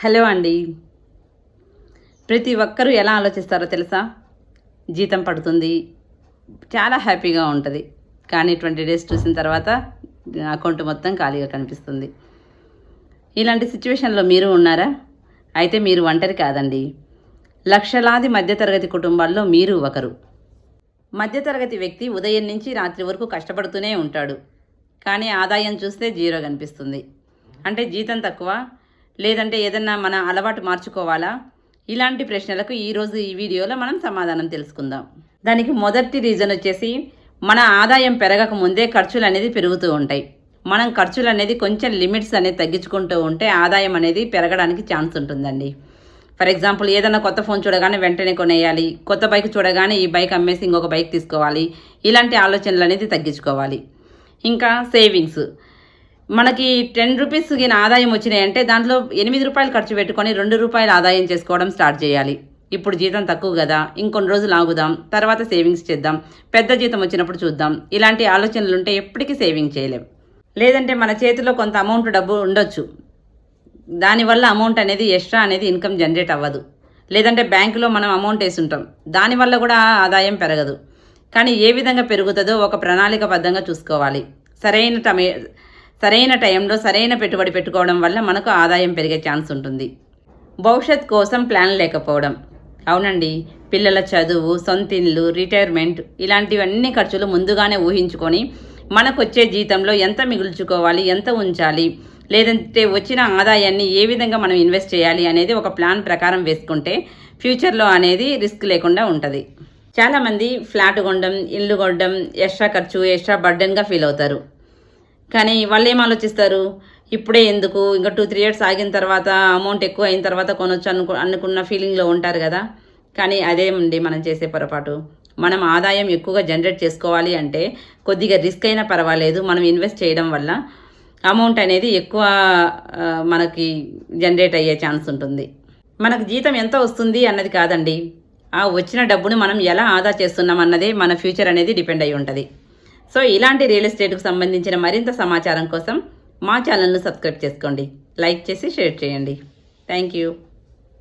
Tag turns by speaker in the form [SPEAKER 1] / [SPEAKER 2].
[SPEAKER 1] Hello అండి. ప్రతి ఒక్కరూ ఎలా ఆలోచిస్తారో తెలుసా? జీతం పడుతుంది, చాలా హ్యాపీగా ఉంటుంది. కానీ 20 డేస్ చూసిన తర్వాత అకౌంట్ మొత్తం ఖాళీగా కనిపిస్తుంది. ఇలాంటి సిచ్యువేషన్లో మీరు ఉన్నారా? అయితే మీరు ఒంటరి కాదండి. లక్షలాది మధ్యతరగతి కుటుంబాల్లో మీరు ఒకరు. మధ్యతరగతి వ్యక్తి ఉదయం నుంచి రాత్రి వరకు కష్టపడుతూనే ఉంటాడు. కానీ ఆదాయం చూస్తే జీరో కనిపిస్తుంది. అంటే జీతం తక్కువ, లేదంటే ఏదన్నా మన అలవాటు మార్చుకోవాలా? ఇలాంటి ప్రశ్నలకు ఈరోజు ఈ వీడియోలో మనం సమాధానం తెలుసుకుందాం. దానికి మొదటి రీజన్ వచ్చేసి, మన ఆదాయం పెరగక ముందే ఖర్చులు అనేది పెరుగుతూ ఉంటాయి. మనం ఖర్చులు అనేది కొంచెం లిమిట్స్ అనేది తగ్గించుకుంటూ ఉంటే ఆదాయం అనేది పెరగడానికి ఛాన్స్ ఉంటుందండి. ఫర్ ఎగ్జాంపుల్, ఏదైనా కొత్త ఫోన్ చూడగానే వెంటనే కొనేయాలి, కొత్త బైక్ చూడగానే ఈ బైక్ అమ్మేసి ఇంకొక బైక్ తీసుకోవాలి, ఇలాంటి ఆలోచనలు అనేది తగ్గించుకోవాలి. ఇంకా సేవింగ్స్, మనకి 10 రూపీస్కి ఆదాయం వచ్చినాయంటే దాంట్లో 8 రూపాయలు ఖర్చు పెట్టుకొని 2 రూపాయలు ఆదాయం చేసుకోవడం స్టార్ట్ చేయాలి. ఇప్పుడు జీతం తక్కువ కదా, ఇంకొన్ని రోజులు ఆగుదాం, తర్వాత సేవింగ్స్ చేద్దాం, పెద్ద జీతం వచ్చినప్పుడు చూద్దాం, ఇలాంటి ఆలోచనలు ఉంటే ఎప్పటికీ సేవింగ్ చేయలేం. లేదంటే మన చేతిలో కొంత అమౌంట్ డబ్బు ఉండొచ్చు, దానివల్ల అమౌంట్ అనేది ఎక్స్ట్రా అనేది ఇన్కమ్ జనరేట్ అవ్వదు. లేదంటే బ్యాంకులో మనం అమౌంట్ వేసి ఉంటాం, దానివల్ల కూడా ఆదాయం పెరగదు. కానీ ఏ విధంగా పెరుగుతుందో ఒక ప్రణాళికబద్ధంగా చూసుకోవాలి. సరైన టైంలో సరైన పెట్టుబడి పెట్టుకోవడం వల్ల మనకు ఆదాయం పెరిగే ఛాన్స్ ఉంటుంది. భవిష్యత్ కోసం ప్లాన్ లేకపోవడం. అవునండి, పిల్లల చదువు, సొంత ఇల్లు, రిటైర్మెంట్, ఇలాంటివన్నీ ఖర్చులు ముందుగానే ఊహించుకొని మనకు వచ్చే జీతంలో ఎంత మిగుల్చుకోవాలి, ఎంత ఉంచాలి, లేదంటే వచ్చిన ఆదాయాన్ని ఏ విధంగా మనం ఇన్వెస్ట్ చేయాలి అనేది ఒక ప్లాన్ ప్రకారం వేసుకుంటే ఫ్యూచర్లో అనేది రిస్క్ లేకుండా ఉంటుంది. చాలామంది ఫ్లాట్ కొనడం, ఇల్లు కొనడం ఎక్స్ట్రా ఖర్చు, ఎక్స్ట్రా బర్డెన్గా ఫీల్ అవుతారు. కానీ వాళ్ళు ఏం ఆలోచిస్తారు, ఇప్పుడే ఎందుకు, ఇంకా 2-3 ఇయర్స్ ఆగిన తర్వాత అమౌంట్ ఎక్కువ అయిన తర్వాత కొనొచ్చు అనుకున్న ఫీలింగ్లో ఉంటారు కదా. కానీ అదేమండి మనం చేసే పొరపాటు. మనం ఆదాయం ఎక్కువగా జనరేట్ చేసుకోవాలి అంటే కొద్దిగా రిస్క్ అయినా పర్వాలేదు, మనం ఇన్వెస్ట్ చేయడం వల్ల అమౌంట్ అనేది ఎక్కువ మనకి జనరేట్ అయ్యే ఛాన్స్ ఉంటుంది. మనకు జీతం ఎంత వస్తుంది అన్నది కాదండి, ఆ వచ్చిన డబ్బును మనం ఎలా ఆదా చేస్తున్నాం అన్నదే మన ఫ్యూచర్ అనేది డిపెండ్ అయి ఉంటుంది. సో ఇలాంటి రియల్ ఎస్టేట్కు సంబంధించిన మరింత సమాచారం కోసం మా ఛానల్ను సబ్స్క్రైబ్ చేసుకోండి, లైక్ చేసి షేర్ చేయండి. Thank you.